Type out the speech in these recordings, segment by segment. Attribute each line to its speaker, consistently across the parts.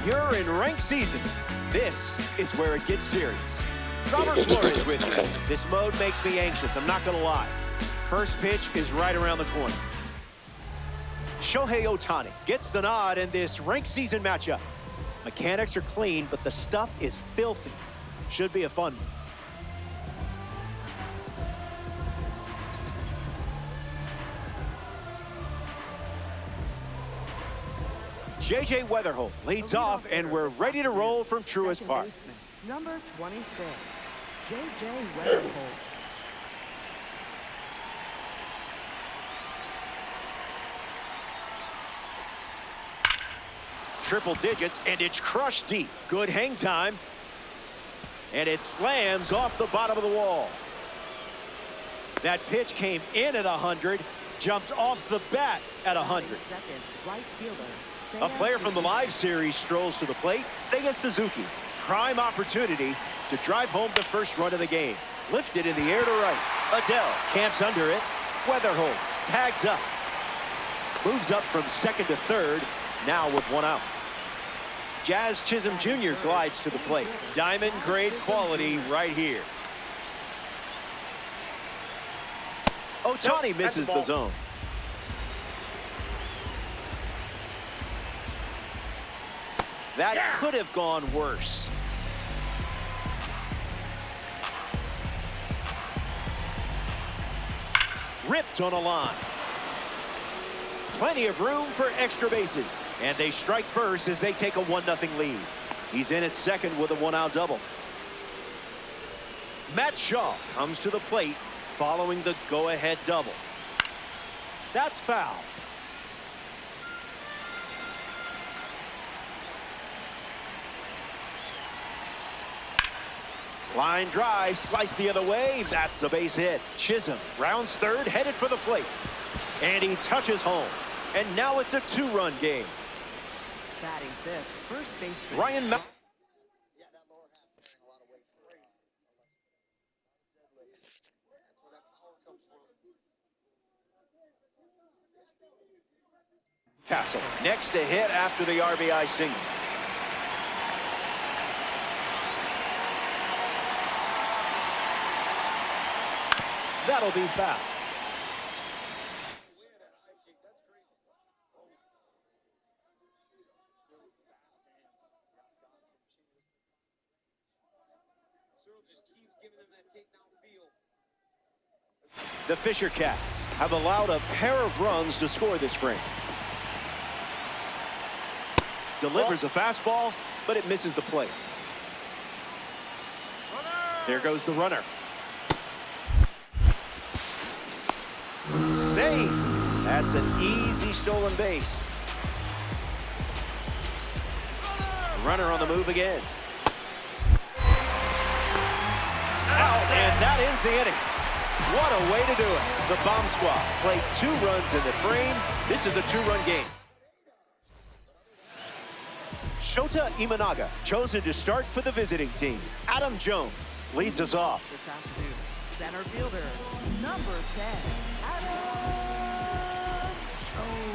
Speaker 1: You're in ranked season. This is where it gets serious. Robert Flores with you. This mode makes me anxious, I'm not gonna lie. First pitch is right around the corner. Shohei Ohtani gets the nod in this ranked season matchup. Mechanics are clean, but the stuff is filthy. Should be a fun one. J.J. Wetherholt leads off, and we're ready to roll from Truist Park.
Speaker 2: Number 26, J.J. Wetherholt.
Speaker 1: Triple digits, and it's crushed deep. Good hang time. And it slams off the bottom of the wall. That pitch came in at 100, jumped off the bat at 100. A player from the live series strolls to the plate, Seiya Suzuki. Prime opportunity to drive home the first run of the game. Lifted in the air to right. Adele camps under it. Wetherholt tags up. Moves up from second to third, now with one out. Jazz Chisholm Jr. glides to the plate. Diamond grade quality right here. Ohtani misses the zone. That could have gone worse. Ripped on a line. Plenty of room for extra bases. And they strike first as they take a 1-0 lead. He's in at second with a one-out double. Matt Shaw comes to the plate following the go-ahead double. That's foul. Line drive, slice the other way. That's a base hit. Chisholm rounds third, headed for the plate. And he touches home. And now it's a 2-run game.
Speaker 2: Batting fifth, first baseman
Speaker 1: Ryan Mount. Castle next to hit after the RBI single. That'll be foul. The Fisher Cats have allowed a pair of runs to score this frame. Delivers a fastball, but it misses the plate. There goes the runner. Safe. That's an easy stolen base. Runner on the move again. Out, and that ends the inning. What a way to do it. The Bomb Squad played 2 runs in the frame. This is a 2-run game. Shota Imanaga chosen to start for the visiting team. Adam Jones leads us off.
Speaker 2: this afternoon. Center fielder, number 10, Adam Jones.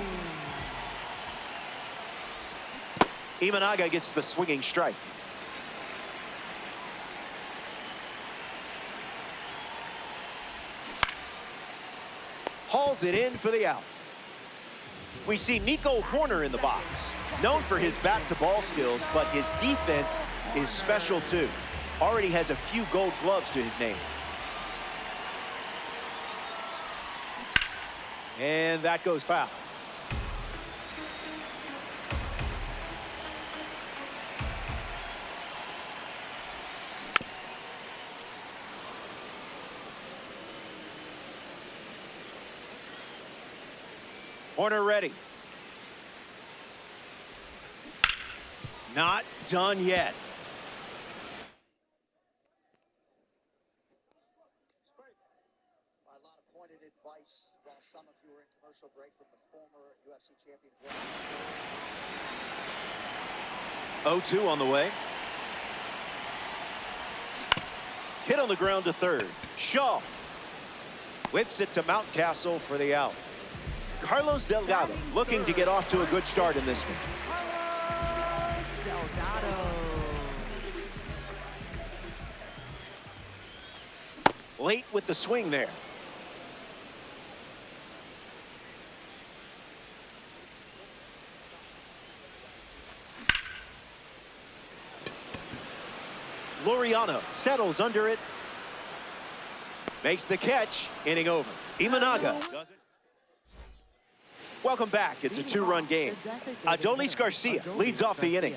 Speaker 1: Imanaga gets the swinging strike. Hauls it in for the out. We see Nico Hoerner in the box. Known for his bat-to-ball skills, but his defense is special too. Already has a few gold gloves to his name. And that goes foul. Hoerner ready. Not done yet.
Speaker 3: A lot of pointed advice while some of you were in commercial break from the former UFC champion.
Speaker 1: 0-2 on the way. Hit on the ground to third. Shaw whips it to Mountcastle for the out. Carlos Delgado looking to get off to a good start in this one.
Speaker 2: Carlos Delgado.
Speaker 1: Late with the swing there. Laureano settles under it. Makes the catch. Inning over. Imanaga. Welcome back. It's a two-run game. Adolis Garcia leads off the inning.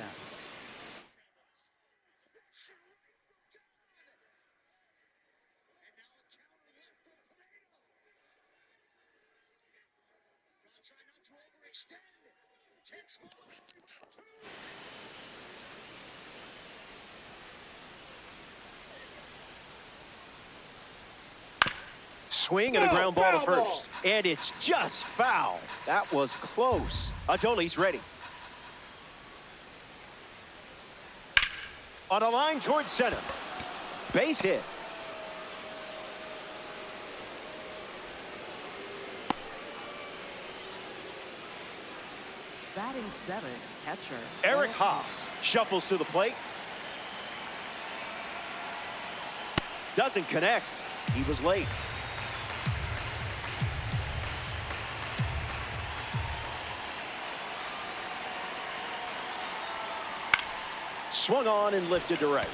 Speaker 1: Swing and a ground ball to first. And it's just foul. That was close. Adolis ready. On a line towards center. Base hit.
Speaker 2: Batting seventh, catcher.
Speaker 1: Eric Haas shuffles to the plate. Doesn't connect. He was late. Swung on and lifted to right.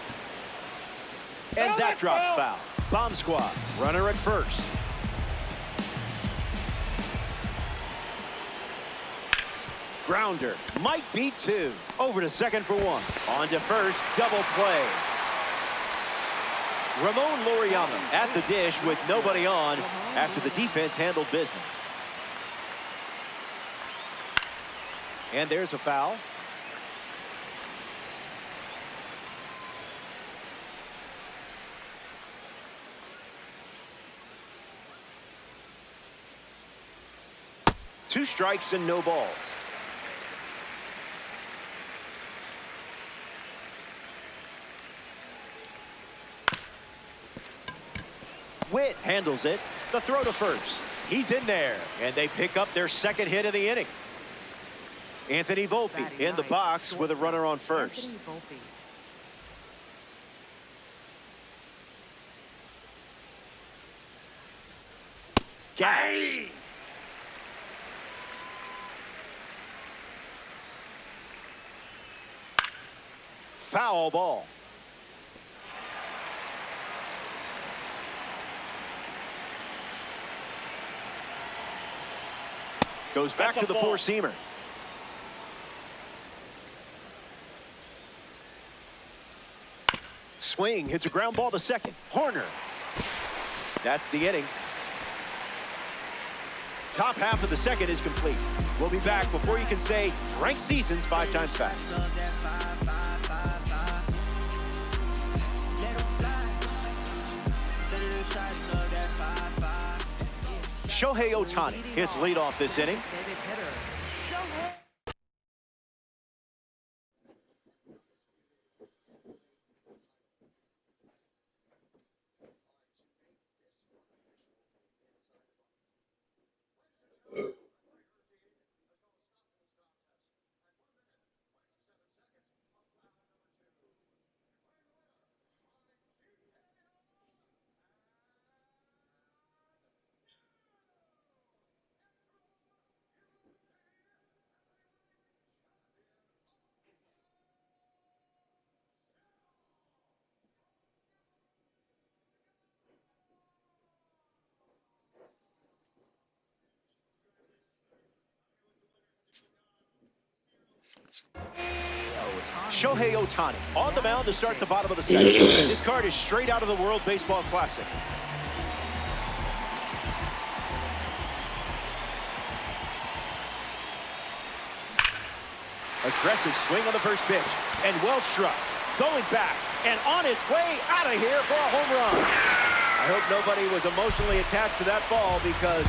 Speaker 1: And that drops foul. Bomb squad. Runner at first. Grounder. Might be two. Over to second for one. On to first. Double play. Ramon Laureano at the dish with nobody on after the defense handled business. And there's a foul. Two strikes and no balls. Witt handles it. The throw to first. He's in there, and they pick up their second hit of the inning. Anthony Volpe in the box with a runner on first. Gash. Foul ball. Goes back to the four-seamer. Swing hits a ground ball to second. Horner. That's the inning. Top half of the second is complete. We'll be back before you can say ranked seasons 5 times fast. Shohei Ohtani hits leadoff this inning. Shohei Ohtani on the mound to start the bottom of the second. This card is straight out of the World Baseball Classic. Aggressive swing on the first pitch, and well struck. Going back, and on its way out of here for a home run. I hope nobody was emotionally attached to that ball because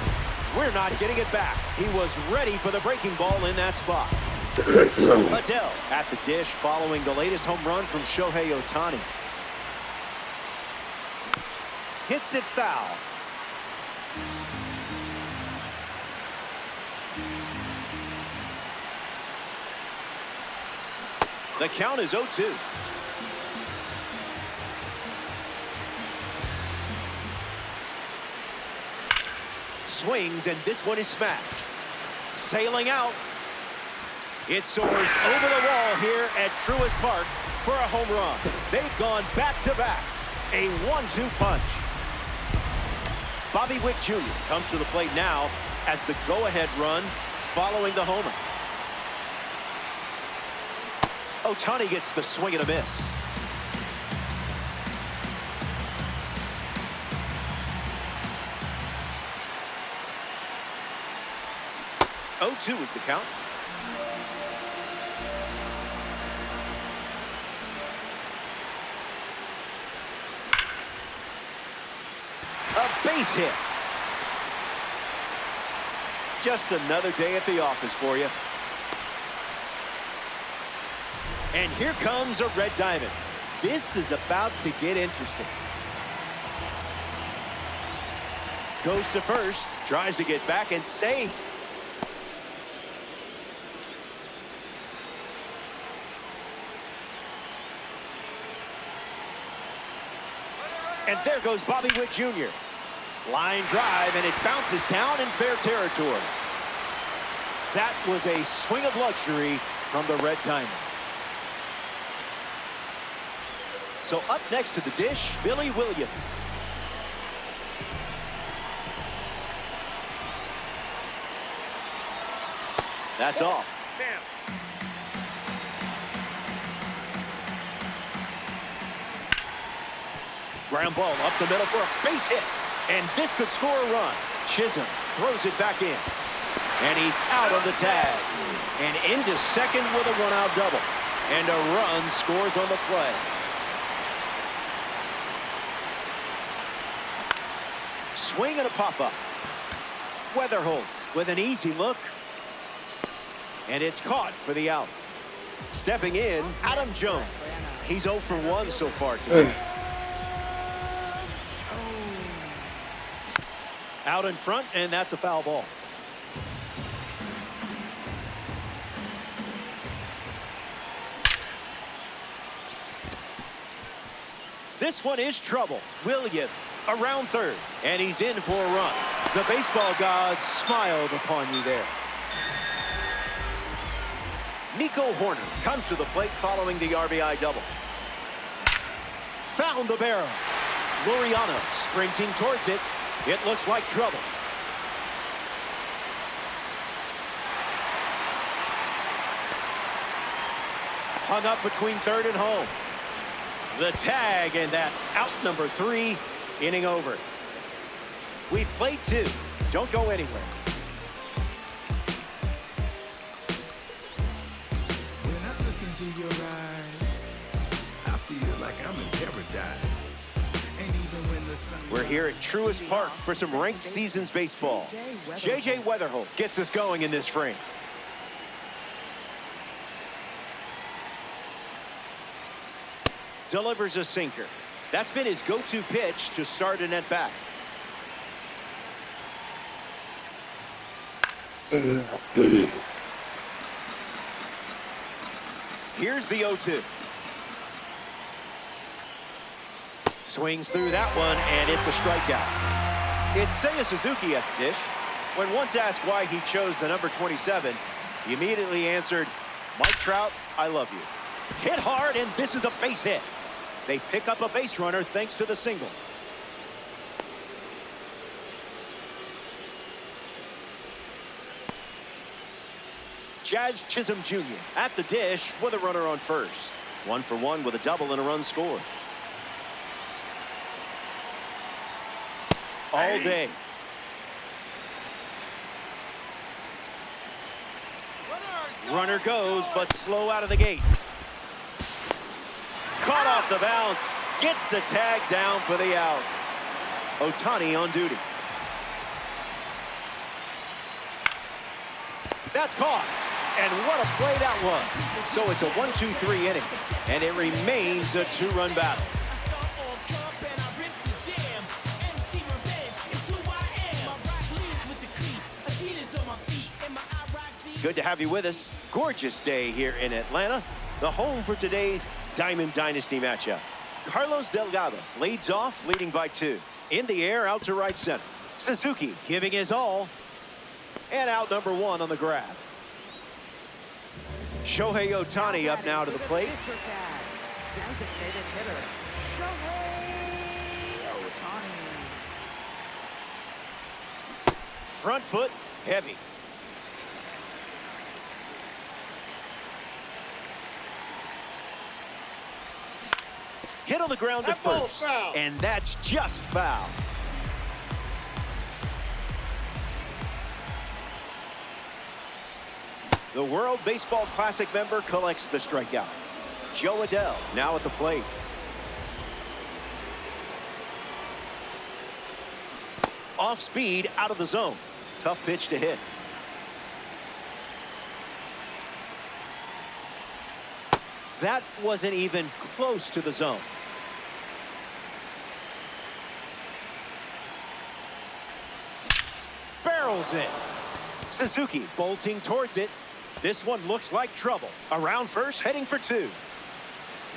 Speaker 1: we're not getting it back. He was ready for the breaking ball in that spot. Adele at the dish following the latest home run from Shohei Ohtani. Hits it foul. The count is 0-2. Swings, and this one is smashed. Sailing out. It soars over the wall here at Truist Park for a home run. They've gone back-to-back. A 1-2 punch. Bobby Witt Jr. comes to the plate now as the go-ahead run following the homer. Ohtani gets the swing and a miss. Oh, 2 is the count. A base hit. Just another day at the office for you. And here comes a red diamond. This is about to get interesting. Goes to first, tries to get back, and safe. And there goes Bobby Witt Jr. Line drive, and it bounces down in fair territory. That was a swing of luxury from the red diamond. So up next to the dish, Billy Williams. That's off. Ground ball up the middle for a base hit. And this could score a run. Chisholm throws it back in. And he's out on the tag. And into second with a one-out double. And a run scores on the play. Swing and a pop-up. Weatherholt with an easy look. And it's caught for the out. Stepping in, Adam Jones. He's 0 for 1 so far today. Out in front, and that's a foul ball. This one is trouble. Williams around third, and he's in for a run. The baseball gods smiled upon you there. Nico Horner comes to the plate following the RBI double. Found the barrel. Laureano sprinting towards it. It looks like trouble. Hung up between third and home. The tag, and that's out number 3, inning over. We've played 2. Don't go anywhere.
Speaker 4: When I look into your eyes, I feel like I'm in paradise. And even when the sun...
Speaker 1: We're here at Truist Park for some ranked seasons baseball. J.J. Weatherholt gets us going in this frame. Delivers a sinker. That's been his go-to pitch to start an at-bat. Here's the 0-2. Swings through that one, and it's a strikeout. It's Seiya Suzuki at the dish. When once asked why he chose the number 27, he immediately answered, "Mike Trout, I love you." Hit hard, and this is a base hit. They pick up a base runner thanks to the single. Jazz Chisholm Jr. at the dish with a runner on first. 1 for 1 with a double and a run scored. All day. Runner goes, but slow out of the gates. Caught off the bounce. Gets the tag down for the out. Ohtani on duty. That's caught. And what a play that was. So it's a 1-2-3 inning. And it remains a 2-run battle. Good to have you with us. Gorgeous day here in Atlanta. the home for today's Diamond Dynasty matchup. Carlos Delgado leads off, leading by 2. In the air, out to right center. Suzuki giving his all. And out number 1 on the grab. Shohei Ohtani up now to the plate.
Speaker 2: Designated hitter, Shohei Ohtani.
Speaker 1: Front foot, heavy. Hit on the ground to first. And that's just foul. The World Baseball Classic member collects the strikeout. Joe Adell now at the plate. Off speed, out of the zone. Tough pitch to hit. That wasn't even close to the zone. Barrels it. Suzuki bolting towards it. This one looks like trouble. Around first, heading for 2.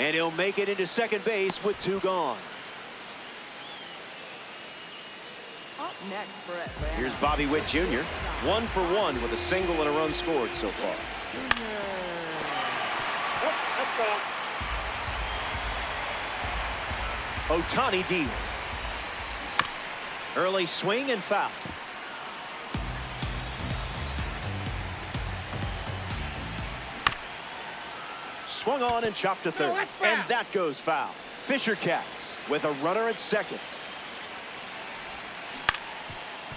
Speaker 1: And he'll make it into second base with 2 gone.
Speaker 2: Up next for Atlanta.
Speaker 1: Here's Bobby Witt Jr. 1 for 1 with a single and a run scored so far. Ohtani deals. Early swing and foul. Swung on and chopped to third. And that goes foul. Fisher Cats with a runner at second.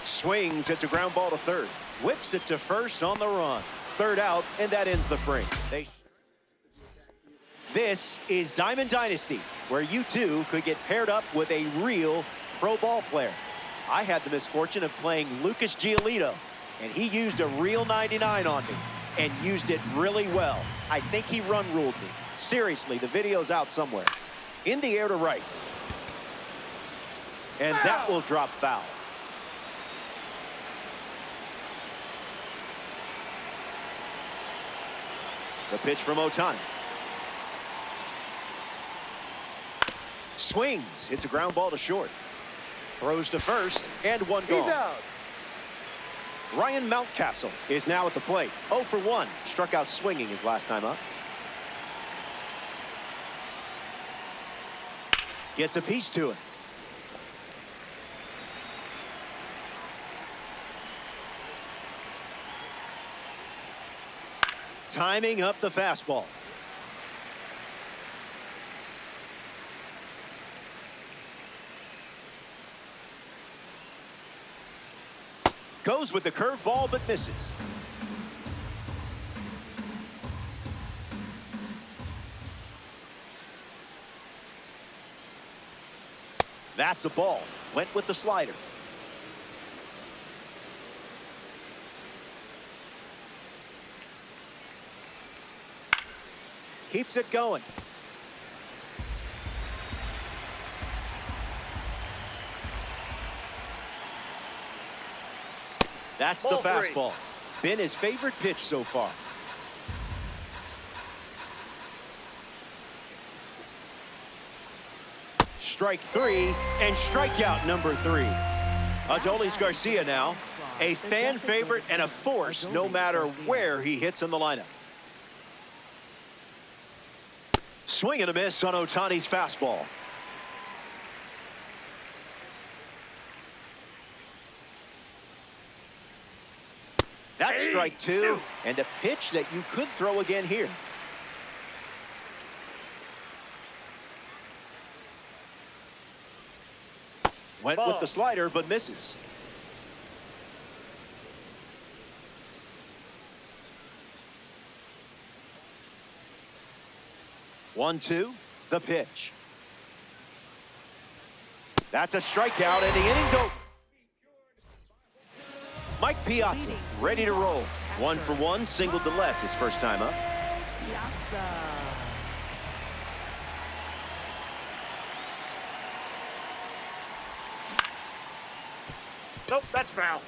Speaker 1: Swings, it's a ground ball to third. Whips it to first on the run. Third out, and that ends the frame. This is Diamond Dynasty, where you too could get paired up with a real pro ball player. I had the misfortune of playing Lucas Giolito, and he used a real 99 on me and used it really well. I think he run ruled me. Seriously, the video's out somewhere. In the air to right. And that will drop foul. The pitch from Ohtani. Swings, hits a ground ball to short. Throws to first, and 1 gone. Ryan Mountcastle is now at the plate. 0 for 1. Struck out swinging his last time up. Gets a piece to it. Timing up the fastball. Goes with the curveball but misses. That's a ball. Went with the slider. Keeps it going. That's the fastball. Been his favorite pitch so far. Strike 3 and strikeout number 3. Adolis Garcia now, a fan favorite and a force no matter where he hits in the lineup. Swing and a miss on Ohtani's fastball. That's strike 2 and a pitch that you could throw again here. Went with the slider but misses. One, two, the pitch. That's a strikeout and the inning's over. Mike Piazza ready to roll. 1 for 1, singled to left his first time up.
Speaker 5: Nope, that's foul.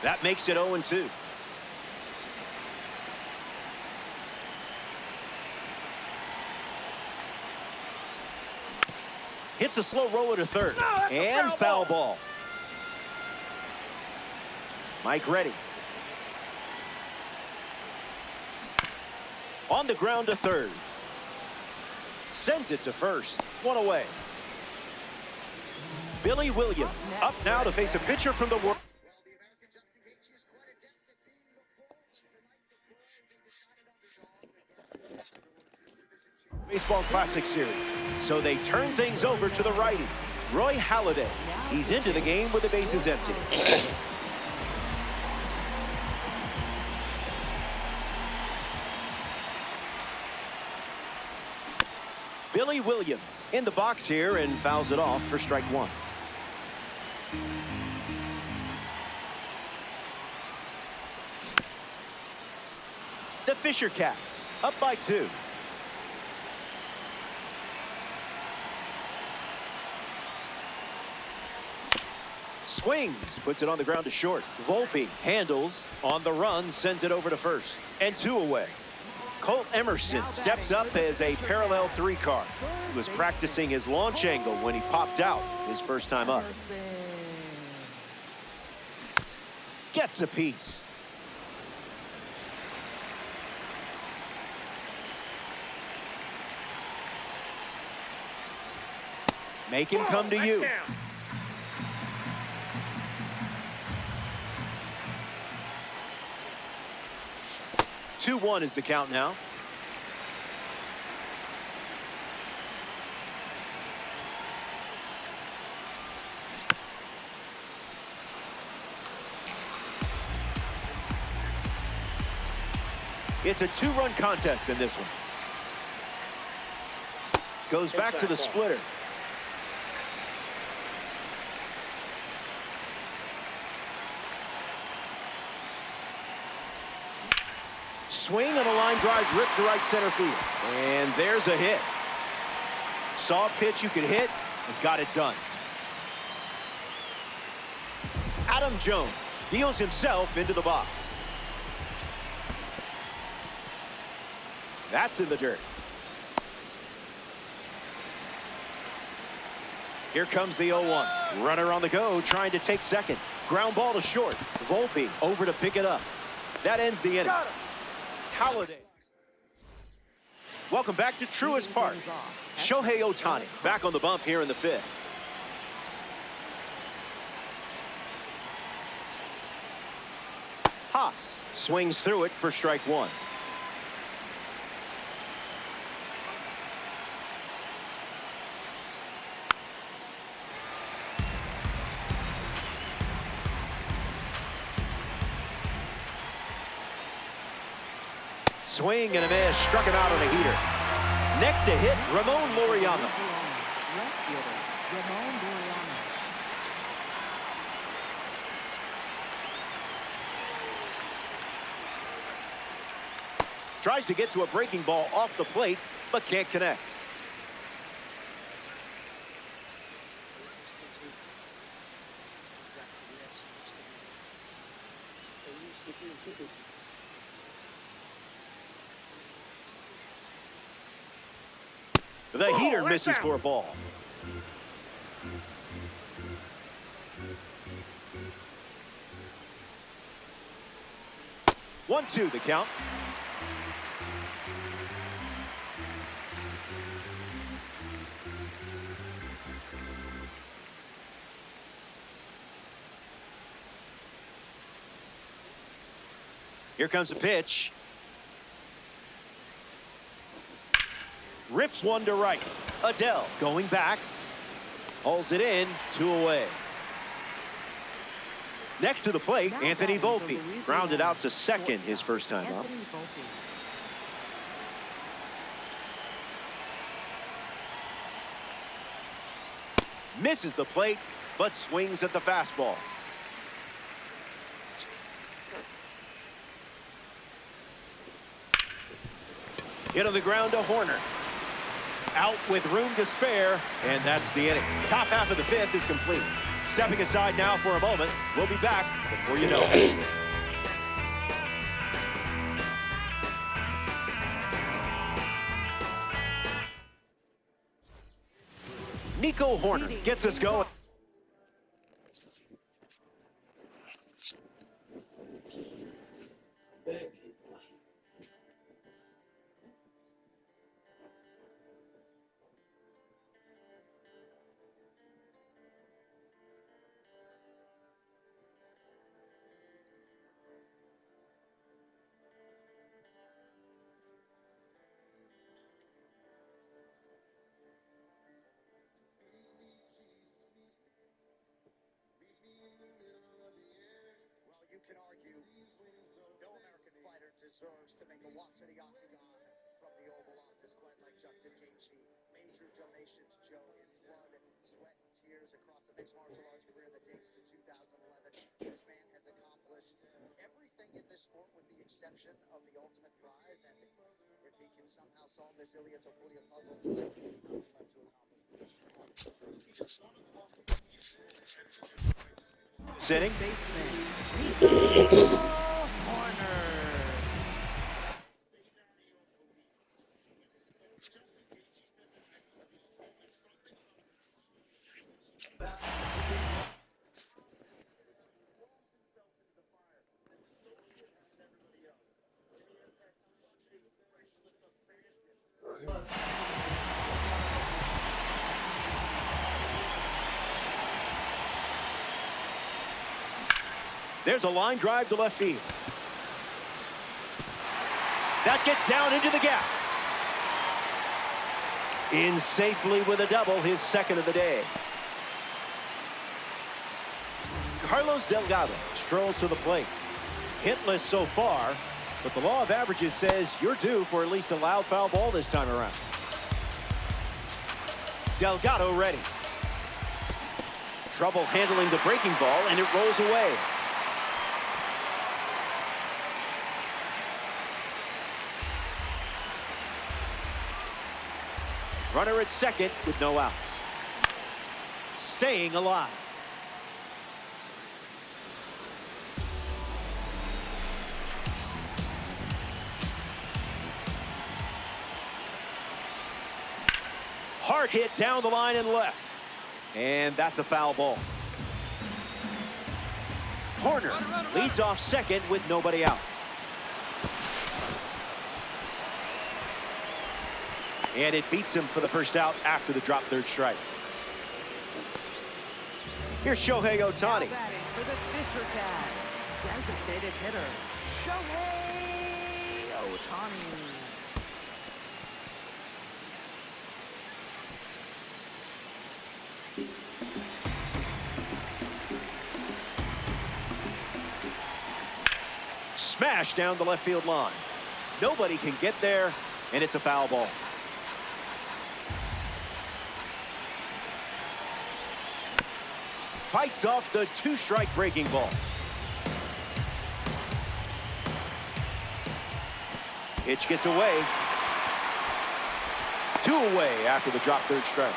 Speaker 1: That makes it 0-2. Hits a slow roller to third. And foul ball. Mike ready. On the ground to third. Sends it to first. One away. Billy Williams up now to face a pitcher from the world. Baseball Classic Series. So they turn things over to the righty, Roy Halladay. He's into the game with the bases empty. Billy Williams in the box here and fouls it off for strike one. The Fisher Cats up by 2. Swings, puts it on the ground to short. Volpe handles on the run, sends it over to first. And 2 away. Colt Emerson steps up as a parallel 3 car. He was practicing his launch angle when he popped out his first time up. Gets a piece. Make him come to you. 2-1 is the count now. It's a 2-run contest in this one. Goes back to the splitter. Swing on a line drive ripped to right center field. And there's a hit. Saw a pitch you could hit and got it done. Adam Jones deals himself into the box. That's in the dirt. Here comes the 0-1. Runner on the go, trying to take second. Ground ball to short. Volpe over to pick it up. That ends the inning. Halladay. Welcome back to Truist Park. Shohei Ohtani back on the bump here in the 5th. Haas swings through it for strike 1. Swing and a miss, struck him out on a heater. Next to hit, Ramon Laureano.
Speaker 2: Left fielder, Ramon Laureano.
Speaker 1: Tries to get to a breaking ball off the plate, but can't connect. The heater misses for a ball. One, 2 the count. Here comes a pitch. Rips one to right. Adele going back. Hauls it in, 2 away. Next to the plate, Anthony Volpe. Grounded out to second his first time up. Misses the plate, but swings at the fastball. Hit on the ground to Horner. Out with room to spare, and that's the inning. Top half of the fifth is complete. Stepping aside now for a moment. We'll be back before you know it. Nico Horner gets us going.
Speaker 3: You can argue no American fighter deserves to make a walk to the octagon from the Oval Office quite like Justin Gaethje. Major donations, Joe, in blood, sweat, and tears across a mixed martial arts career that dates to 2011. This man has accomplished everything in this sport with the exception of the ultimate prize, and if he can somehow solve this Ilia Topuria puzzle tonight, nothing left to accomplish.
Speaker 1: Sitting.
Speaker 2: Baseman, Nico Horner.
Speaker 1: There's a line drive to left field. That gets down into the gap. In safely with a double, his second of the day. Carlos Delgado strolls to the plate. Hitless so far, but the law of averages says you're due for at least a loud foul ball this time around. Delgado ready. Trouble handling the breaking ball, and it rolls away. Runner at second with no outs. Staying alive. Hard hit down the line and left. And that's a foul ball. Horner leads off second with nobody out. And it beats him for the first out after the drop third strike. Here's Shohei Ohtani.
Speaker 2: Now batting for the Fisher Cats. Designated hitter, Shohei Ohtani.
Speaker 1: Smash down the left field line. Nobody can get there, and it's a foul ball. Fights off the two-strike breaking ball. Pitch gets away. Two away after the drop third strike.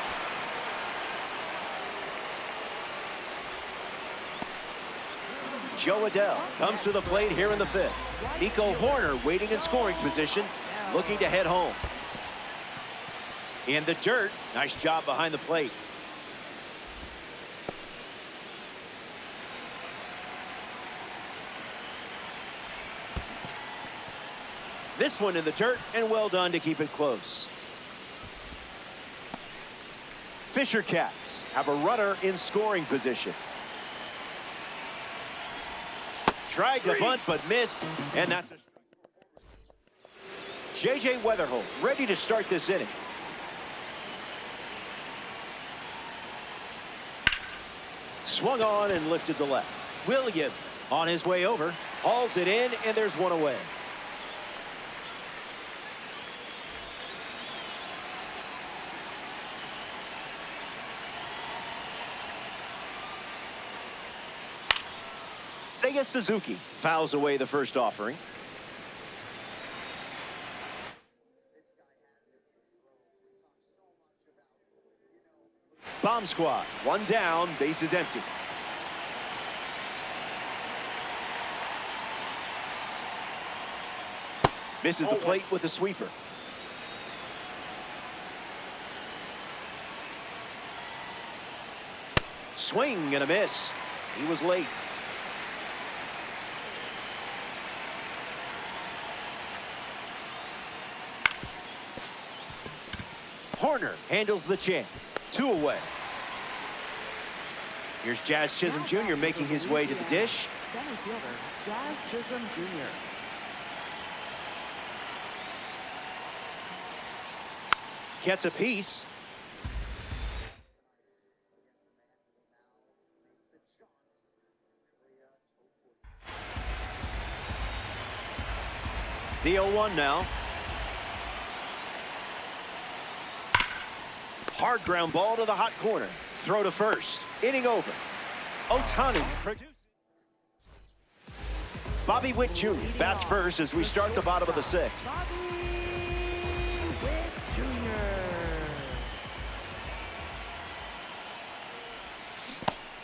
Speaker 1: Joe Adell comes to the plate here in the fifth. Nico Horner waiting in scoring position, looking to head home. In the dirt, nice job behind the plate. This one in the dirt, and well done to keep it close. Fisher Cats have a runner in scoring position. Tried to bunt but missed, and that's a strike. J.J. Weatherholt ready to start this inning. Swung on and lifted to left. Williams on his way over, hauls it in, and there's one away. Seiya Suzuki fouls away the first offering. Bomb squad. One down, bases empty. Misses the plate with a sweeper. Swing and a miss. He was late. Horner handles the chance. 2 away. Here's Jazz Chisholm Jr. making his way to the dish.
Speaker 2: Center fielder, Jazz Chisholm Jr.
Speaker 1: Gets a piece. The 0-1 now. Hard ground ball to the hot corner. Throw to first. Inning over. Ohtani produces. Bobby Witt Jr. bats first as we start the bottom of the 6th.
Speaker 2: Bobby Witt Jr.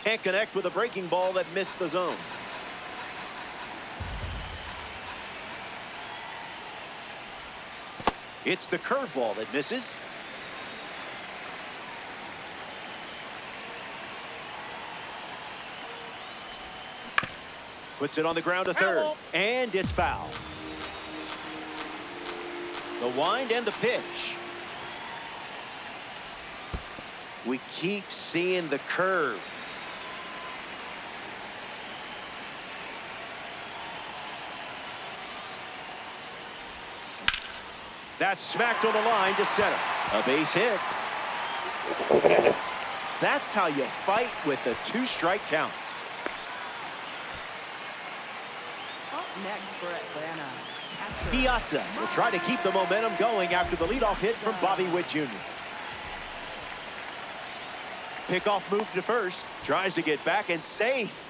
Speaker 1: Can't connect with a breaking ball that missed the zone. It's the curveball that misses. Puts it on the ground to third. And it's foul. The wind and the pitch. We keep seeing the curve. That's smacked on the line to center. A base hit. That's how you fight with the 2-strike count.
Speaker 2: Up next for Atlanta, catcher
Speaker 1: Piazza will try to keep the momentum going after the leadoff hit from Bobby Witt Jr. Pickoff move to first. Tries to get back and safe.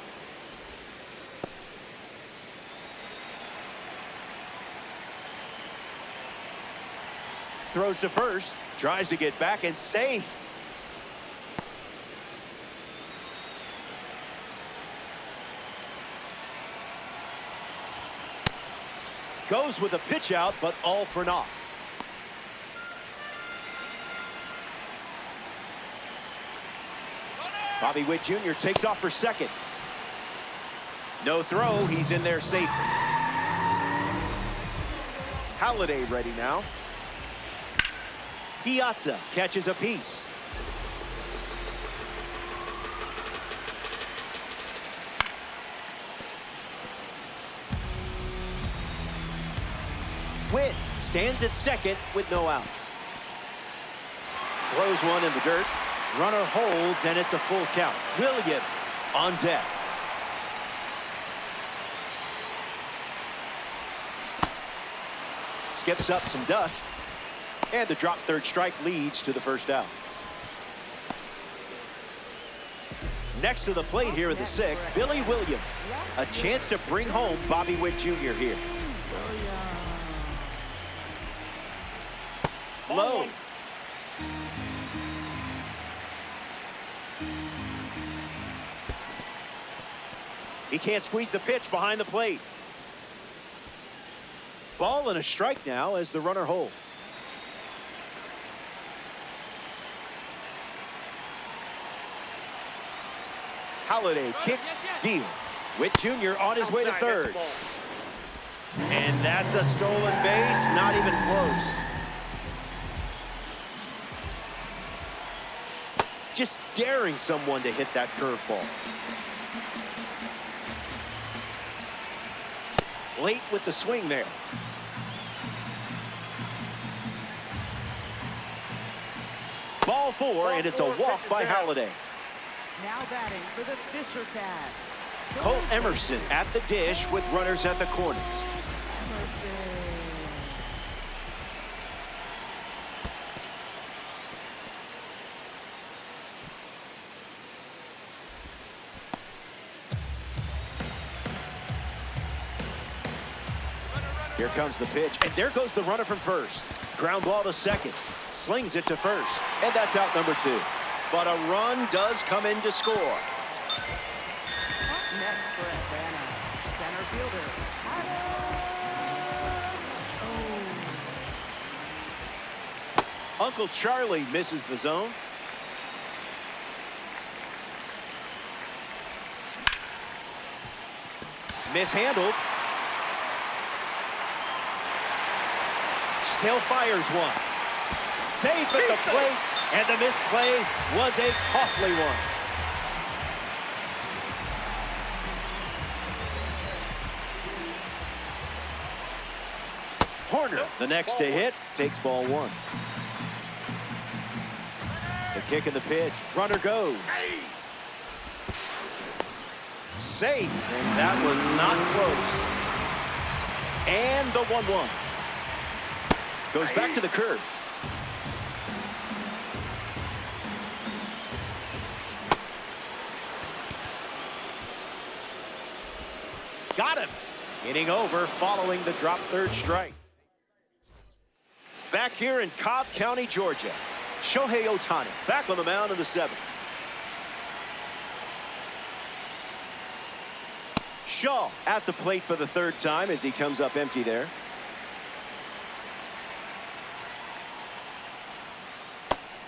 Speaker 1: Throws to first. Tries to get back and safe. Goes with a pitch out, but all for naught. Bobby Witt Jr. takes off for second. No throw. He's in there safely. Halladay ready now. Piazza catches a piece. Witt stands at second with no outs. Throws one in the dirt. Runner holds, and it's a full count. Williams on deck. Skips up some dust. And the drop third strike leads to the first out. Next to the plate here in the 6th, Billy Williams. A chance to bring home Bobby Witt Jr. here. Low. He can't squeeze the pitch behind the plate. Ball and a strike now as the runner holds. Halladay kicks, deals. Witt Jr. on his way to third. And that's a stolen base, not even close. Just daring someone to hit that curveball. Late with the swing there. Ball 4, and it's a walk by Halladay.
Speaker 2: Now batting for the Fisher Cats.
Speaker 1: Cole Emerson at the dish with runners at the corners.
Speaker 2: Emerson.
Speaker 1: Here comes the pitch, and there goes the runner from first. Ground ball to second. Slings it to first, and that's out number 2. but a run does come in to score.
Speaker 2: Up next for Atlanta, center fielder,
Speaker 1: Uncle Charlie misses the zone. Mishandled. Still fires one. Safe at the plate, and the misplay was a costly one. Horner, the next to hit, takes ball one. The kick and the pitch. Runner goes. Safe, and that was not close. And the 1-1. Goes back to the curb. Got him. Inning over following the drop third strike. Back here in Cobb County, Georgia, Shohei Ohtani back on the mound in the 7th. Shaw at the plate for the 3rd time as he comes up empty there.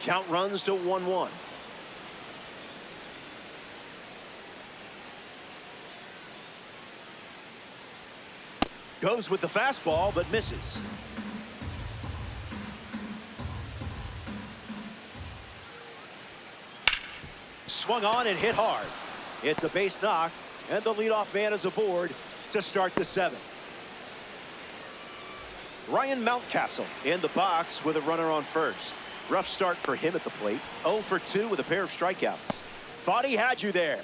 Speaker 1: Count runs to 1-1. Goes with the fastball, but misses. Swung on and hit hard. It's a base knock, and the leadoff man is aboard to start the 7th. Ryan Mountcastle in the box with a runner on first. Rough start for him at the plate. 0 for 2 with a pair of strikeouts. Thought he had you there.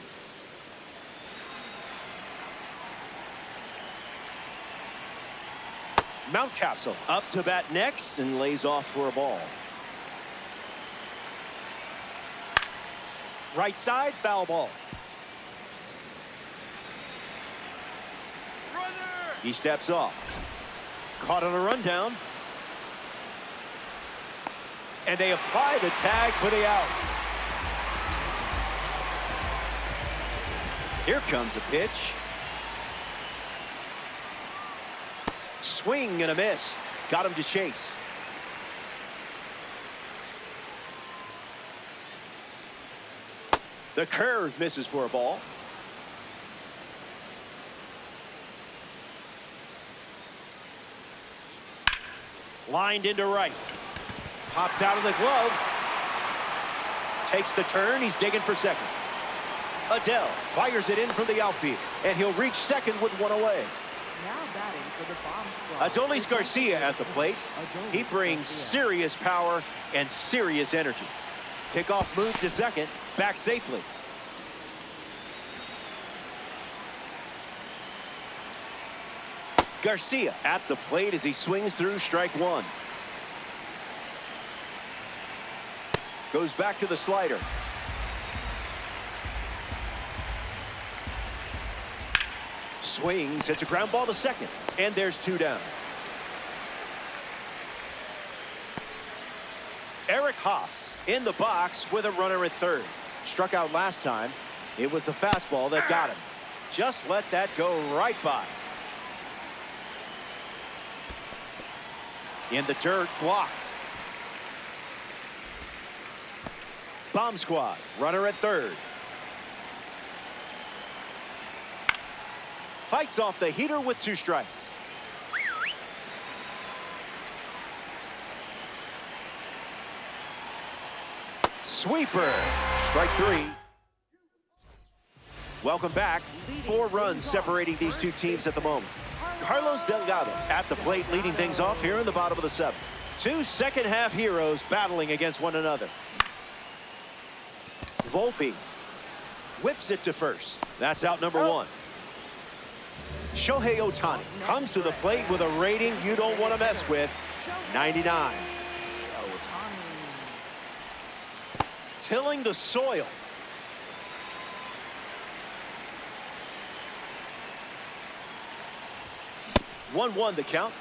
Speaker 1: Mountcastle up to bat next and lays off for a ball. Right side, foul ball. Runner! He steps off. Caught on a rundown. And they apply the tag for the out. Here comes a pitch. Swing and a miss. Got him to chase. The curve misses for a ball. Lined into right. Pops out of the glove. Takes the turn. He's digging for second. Adele fires it in from the outfield, and he'll reach second with one away.
Speaker 2: now batting for the bomb squad.
Speaker 1: Adolis Garcia at the plate. He brings serious power and serious energy. Pickoff move to second. Back safely. Garcia at the plate as he swings through strike one. Goes back to the slider. Swings. It's a ground ball to second. And there's two down. Eric Haas in the box with a runner at third. Struck out last time. It was the fastball that got him. Just let that go right by. In the dirt, blocked. Bomb squad, runner at third. Fights off the heater with two strikes. Sweeper, strike three. Welcome back. 4 runs separating these two teams at the moment. Carlos Delgado at the plate leading things off here in the bottom of the 7th. Two second-half heroes battling against one another. Volpe whips it to first. That's out number 1. Shohei Ohtani comes to the plate with a rating you don't want to mess with, 99. Tilling the soil. One the count.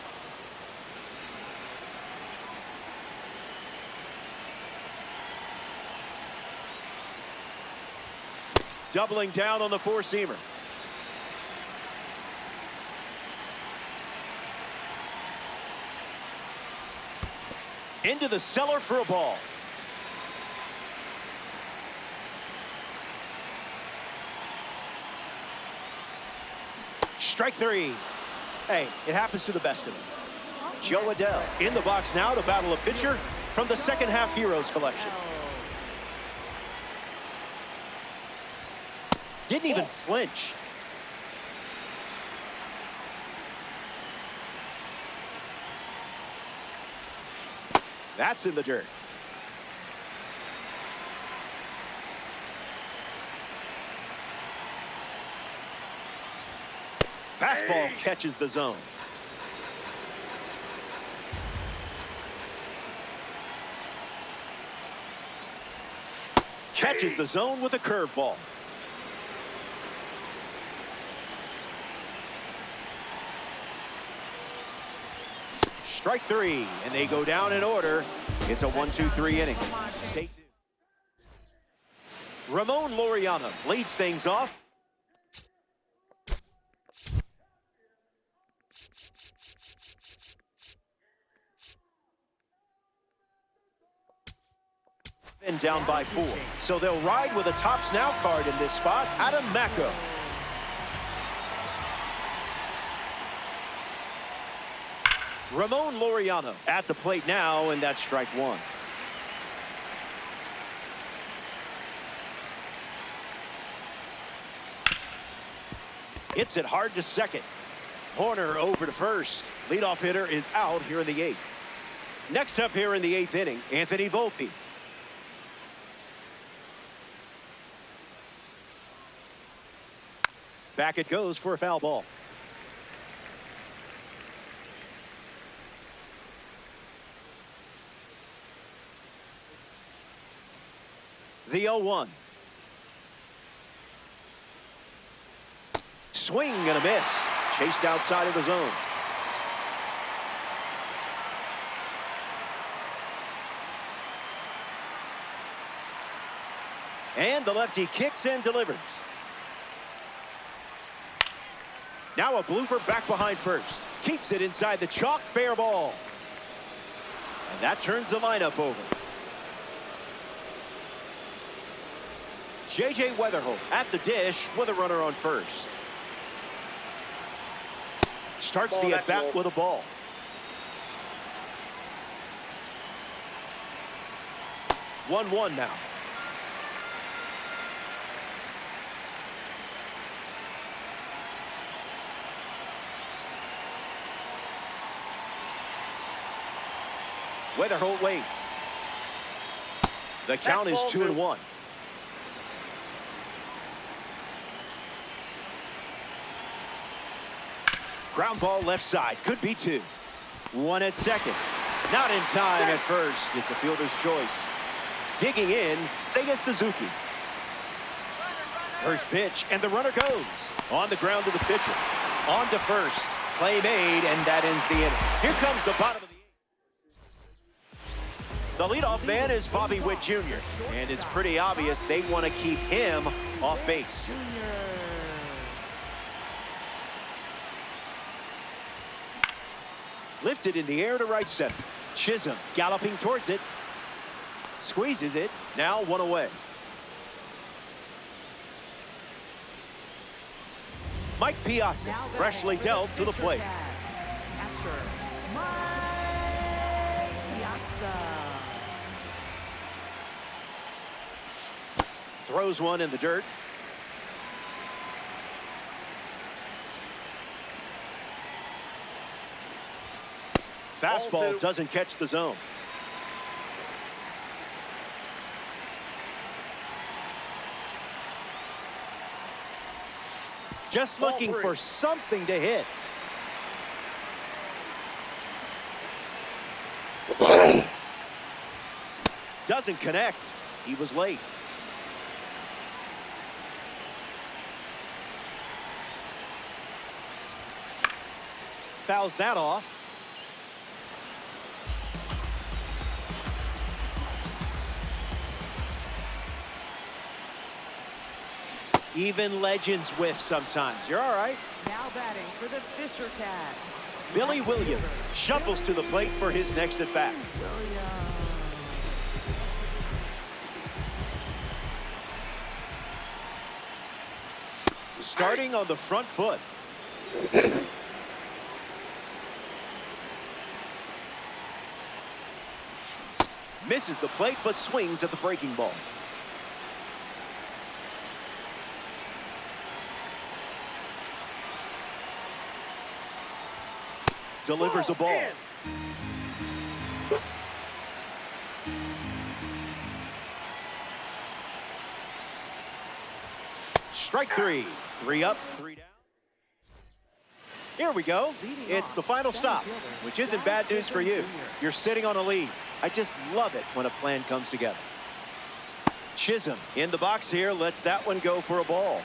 Speaker 1: Doubling down on the four-seamer. Into the cellar for a ball. Strike three. Hey, it happens to the best of us. Joe Adell in the box now to battle a pitcher from the second half Heroes collection. Didn't even flinch. That's in the dirt. Fastball catches the zone. Catches the zone with a curveball. Strike three, and they go down in order. It's a 1-2-3 inning. Stay tuned. Ramon Laureano leads things off. And down by 4. So they'll ride with a tops now card in this spot. Adam Macko. Ramon Laureano at the plate now, and that's strike one. Hits it hard to second. Horner over to first. Leadoff hitter is out here in the 8th. Next up here in the 8th inning, Anthony Volpe. Back it goes for a foul ball. The 0-1. Swing and a miss. Chased outside of the zone. And the lefty kicks and delivers. Now a blooper back behind first. Keeps it inside the chalk. Fair ball. And that turns the lineup over. J.J. Weatherholt at the dish with a runner on first. Starts the at-bat with a ball. One now. Weatherholt waits. The count is 2-1. Ground ball left side. Could be 2. One at second. Not in time at first. It's the fielder's choice. Digging in, Seiya Suzuki. First pitch, and the runner goes. On the ground to the pitcher. On to first. Play made, and that ends the inning. Here comes the bottom of the 8th. The leadoff man is Bobby Witt Jr., and it's pretty obvious they want to keep him off base. Lifted in the air to right center. Chisholm galloping towards it. Squeezes it. Now one away. Mike Piazza freshly dealt to the plate. Throws one in the dirt. Fastball doesn't catch the zone. Just looking for something to hit. Doesn't connect. He was late. Fouls that off. Even legends whiff sometimes. You're all right.
Speaker 2: Now batting for the Fisher Cats.
Speaker 1: Billy Williams shuffles to the plate for his next at bat.
Speaker 2: Williams.
Speaker 1: Starting on the front foot. Misses the plate but swings at the breaking ball. Delivers a ball. Strike three. 3 up, 3 down. Here we go. It's the final stop, which isn't bad news for you. You're sitting on a lead. I just love it when a plan comes together. Chisholm in the box here, lets that one go for a ball.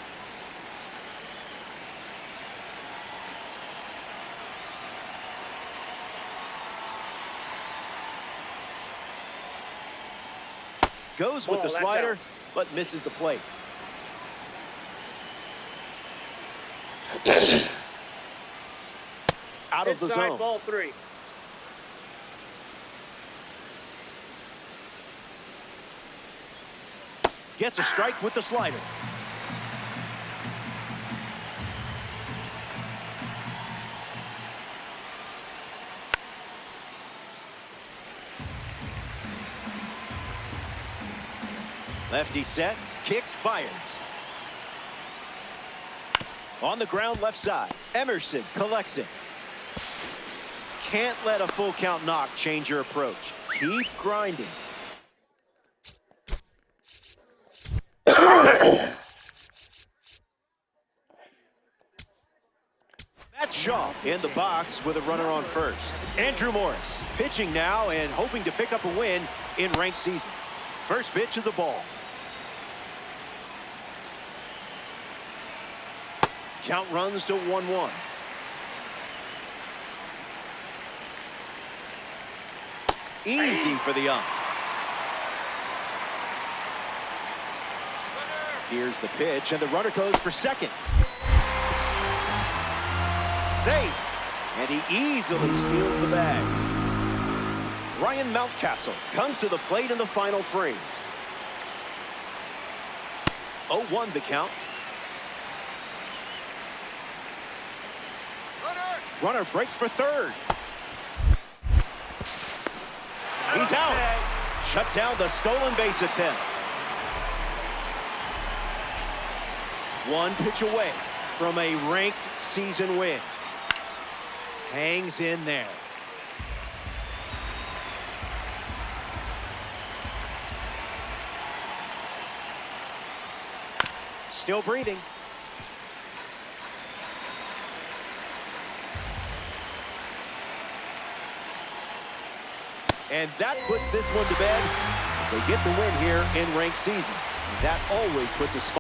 Speaker 1: Goes with the slider, but misses the plate. Out of the zone.
Speaker 5: Ball 3.
Speaker 1: Gets a strike with the slider. Lefty sets, kicks, fires. On the ground left side. Emerson collects it. Can't let a full count knock change your approach. Keep grinding. That's Shaw in the box with a runner on first. Andrew Morris pitching now and hoping to pick up a win in ranked season. First pitch of the ball. Count runs to 1-1. Easy for the ump. Here's the pitch, and the runner goes for second. Safe, and he easily steals the bag. Ryan Mountcastle comes to the plate in the final frame. 0-1 the count. Runner breaks for third. He's out. Shut down the stolen base attempt. One pitch away from a ranked season win. Hangs in there. Still breathing. And that puts this one to bed. They get the win here in ranked season. That always puts a